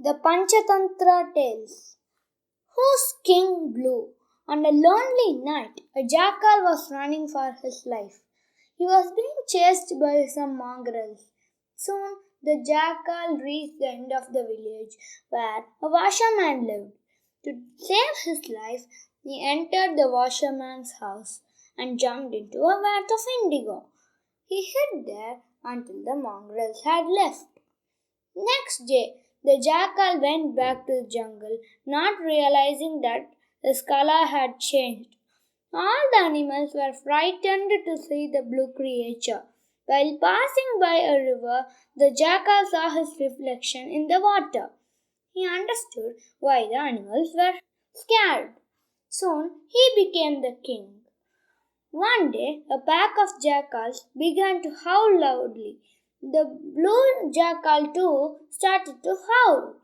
The Panchatantra tells, whose king blew? On a lonely night, a jackal was running for his life. He was being chased by some mongrels. Soon the jackal reached the end of the village where a washerman lived. To save his life, he entered the washerman's house and jumped into a vat of indigo. He hid there until the mongrels had left. Next day, the jackal went back to the jungle, not realizing that his color had changed. All the animals were frightened to see the blue creature. While passing by a river, the jackal saw his reflection in the water. He understood why the animals were scared. Soon he became the king. One day, a pack of jackals began to howl loudly. The blue jackal too started to howl.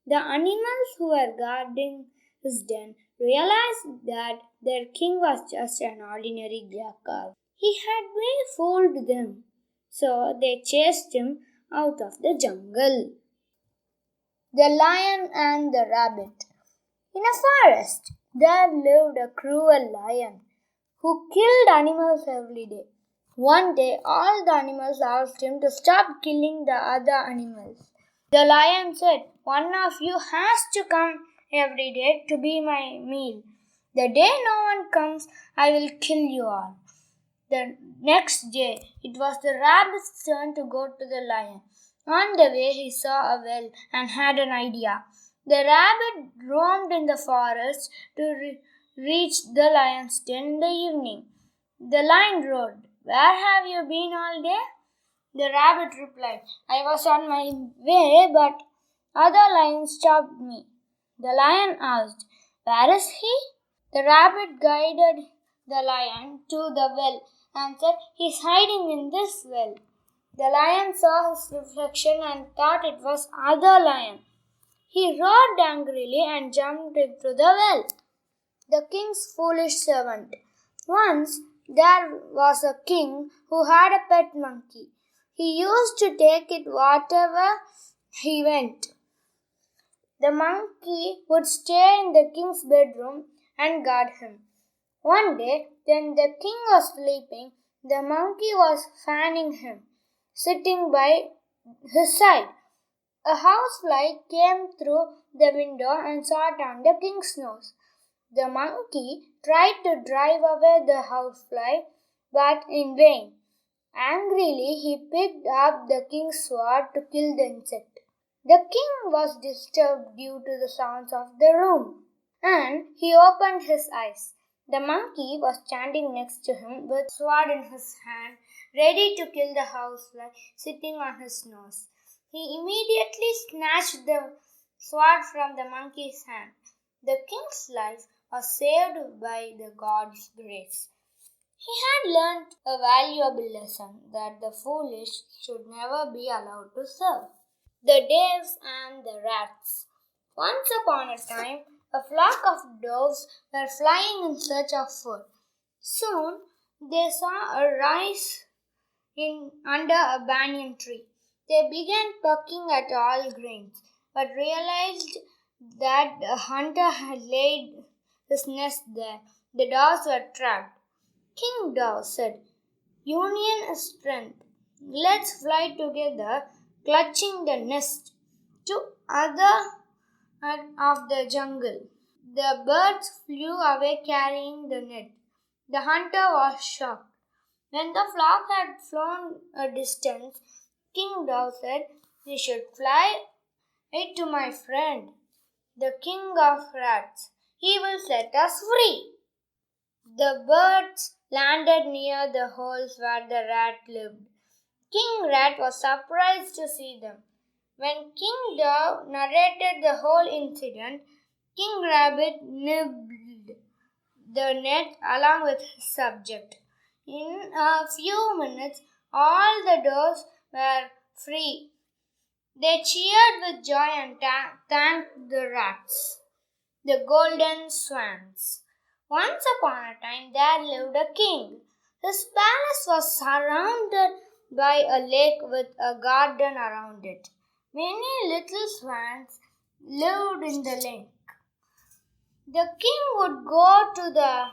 The animals who were guarding his den realized that their king was just an ordinary jackal. He had fooled them, so they chased him out of the jungle. The Lion and the Rabbit. In a forest, there lived a cruel lion who killed animals every day. One day, all the animals asked him to stop killing the other animals. The lion said, "One of you has to come every day to be my meal. The day no one comes, I will kill you all." The next day, it was the rabbit's turn to go to the lion. On the way, he saw a well and had an idea. The rabbit roamed in the forest to reach the lion's den in the evening. The lion roared, "Where have you been all day?" The rabbit replied, "I was on my way, but other lions stopped me." The lion asked, "Where is he?" The rabbit guided the lion to the well and said, "He's hiding in this well." The lion saw his reflection and thought it was other lion. He roared angrily and jumped into the well. The king's foolish servant. Once there was a king who had a pet monkey. He used to take it wherever he went. The monkey would stay in the king's bedroom and guard him. One day, when the king was sleeping, the monkey was fanning him, sitting by his side. A housefly came through the window and sat on the king's nose. The monkey tried to drive away the housefly, but in vain. Angrily, he picked up the king's sword to kill the insect. The king was disturbed due to the sounds of the room, and he opened his eyes. The monkey was standing next to him with sword in his hand, ready to kill the housefly sitting on his nose. He immediately snatched the sword from the monkey's hand. The king's life was saved by the God's grace. He had learned a valuable lesson that the foolish should never be allowed to serve. The Doves and the Rats. Once upon a time, a flock of doves were flying in search of food. Soon they saw a rice under a banyan tree. They began pecking at all grains, but realized that a hunter had laid his nest there. The doves were trapped. King Dove said, "Union is strength. Let's fly together, clutching the nest to other end of the jungle." The birds flew away carrying the net. The hunter was shocked. When the flock had flown a distance, King Dove said, "We should fly it to my friend, the king of rats. He will set us free." The birds landed near the holes where the rat lived. King Rat was surprised to see them. When King Dove narrated the whole incident, King Rabbit nibbled the net along with his subject. In a few minutes, all the doves were free. They cheered with joy and thanked the rats. The Golden Swans. Once upon a time, there lived a king. His palace was surrounded by a lake with a garden around it. Many little swans lived in the lake. The king would go to the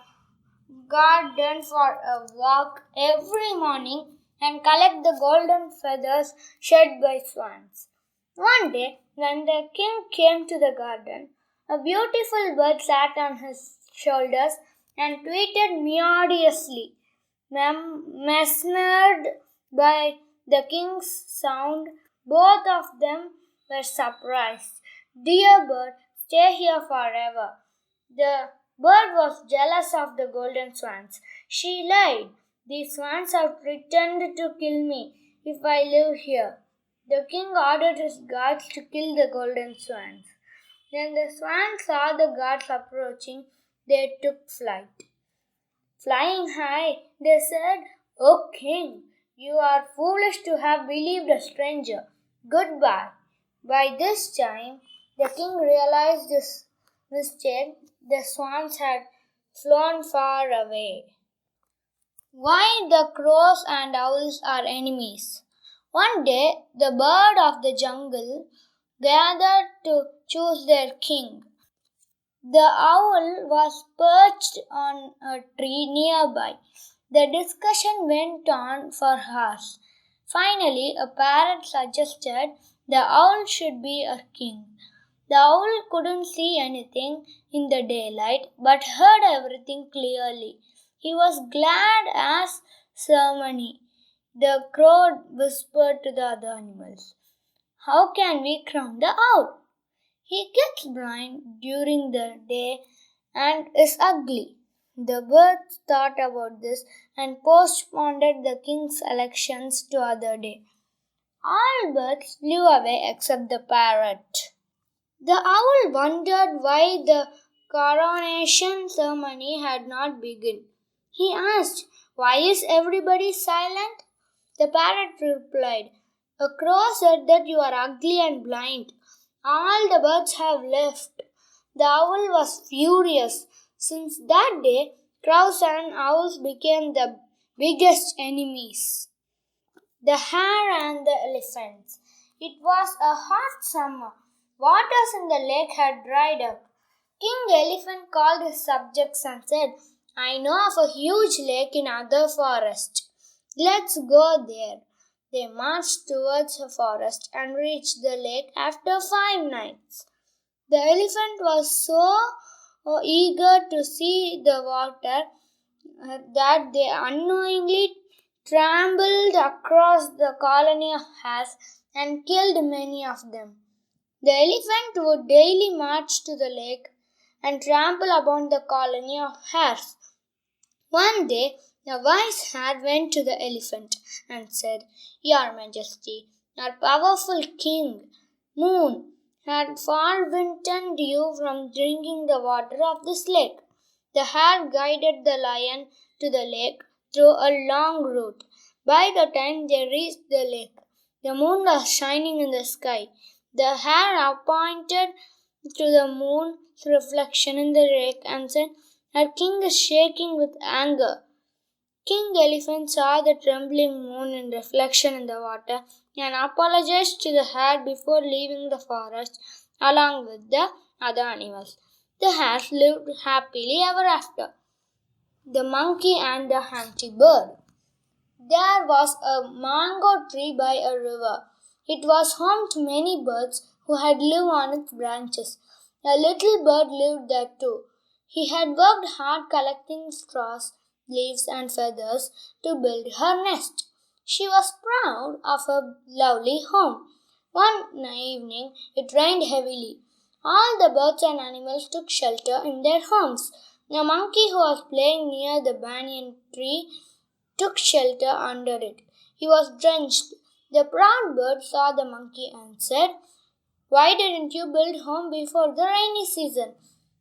garden for a walk every morning and collect the golden feathers shed by swans. One day, when the king came to the garden, a beautiful bird sat on his shoulders and tweeted melodiously. Mesmered by the king's sound, both of them were surprised. Dear bird, stay here forever. The bird was jealous of the golden swans. She lied. These swans have threatened to kill me if I live here. The king ordered his guards to kill the golden swans. When the swans saw the guards approaching, they took flight. Flying high, they said, "O king, you are foolish to have believed a stranger. Goodbye." By this time, the king realized his mistake. The swans had flown far away. Why the crows and owls are enemies? One day, the bird of the jungle gathered to choose their king. The owl was perched on a tree nearby. The discussion went on for hours. Finally, a parrot suggested the owl should be a king. The owl couldn't see anything in the daylight but heard everything clearly. He was glad as ceremony. The crow whispered to the other animals, "How can we crown the owl? He gets blind during the day and is ugly." The birds thought about this and postponed the king's elections to other day. All birds flew away except the parrot. The owl wondered why the coronation ceremony had not begun. He asked, "Why is everybody silent?" The parrot replied, "A crow said that you are ugly and blind. All the birds have left." The owl was furious. Since that day, crows and owls became the biggest enemies. The hare and the elephants. It was a hot summer. Waters in the lake had dried up. King Elephant called his subjects and said, "I know of a huge lake in other forest. Let's go there." They marched towards the forest and reached the lake after 5 nights. The elephant was so eager to see the water that they unknowingly trampled across the colony of hares and killed many of them. The elephant would daily march to the lake and trample upon the colony of hares. One day, the wise hare went to the elephant and said, "Your Majesty, our powerful king, Moon, had forbidden you from drinking the water of this lake." The hare guided the lion to the lake through a long route. By the time they reached the lake, the moon was shining in the sky. The hare pointed to the moon's reflection in the lake and said, "Our king is shaking with anger." King Elephant saw the trembling moon in reflection in the water and apologized to the hare before leaving the forest along with the other animals. The hares lived happily ever after. The monkey and the empty bird. There was a mango tree by a river. It was home to many birds who had lived on its branches. A little bird lived there too. He had worked hard collecting straws, leaves, and feathers to build her nest. She was proud of her lovely home. One evening it rained heavily. All the birds and animals took shelter in their homes. A monkey who was playing near the banyan tree took shelter under it. He was drenched. The proud bird saw the monkey and said, "Why didn't you build home before the rainy season?"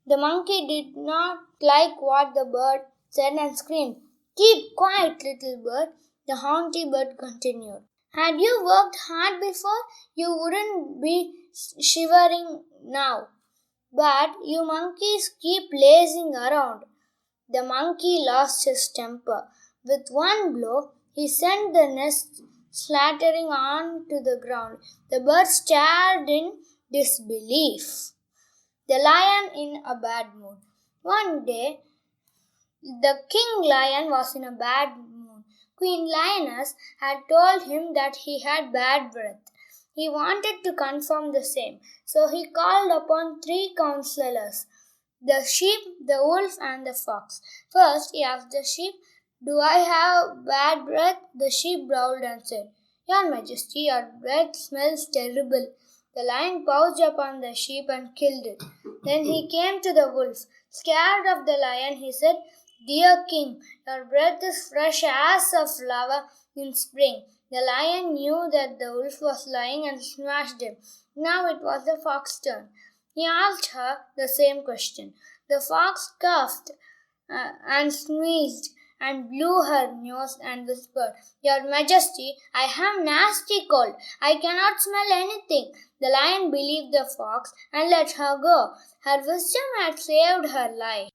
The monkey did not like what the bird said and screamed. "Keep quiet, little bird," the haughty bird continued. "Had you worked hard before, you wouldn't be shivering now. But you monkeys keep lazing around." The monkey lost his temper. With one blow, he sent the nest slattering on to the ground. The bird stared in disbelief. The lion in a bad mood. One day, the king lion was in a bad mood. Queen lioness had told him that he had bad breath. He wanted to confirm the same, so he called upon three counselors, the sheep, the wolf, and the fox. First, he asked the sheep, "Do I have bad breath?" The sheep growled and said, "Your Majesty, your breath smells terrible." The lion pounced upon the sheep and killed it. Then he came to the wolf. Scared of the lion, he said, "Dear king, your breath is fresh as a flower in spring." The lion knew that the wolf was lying and smashed him. Now it was the fox's turn. He asked her the same question. The fox coughed and sneezed and blew her nose and whispered, "Your Majesty, I have nasty cold. I cannot smell anything." The lion believed the fox and let her go. Her wisdom had saved her life.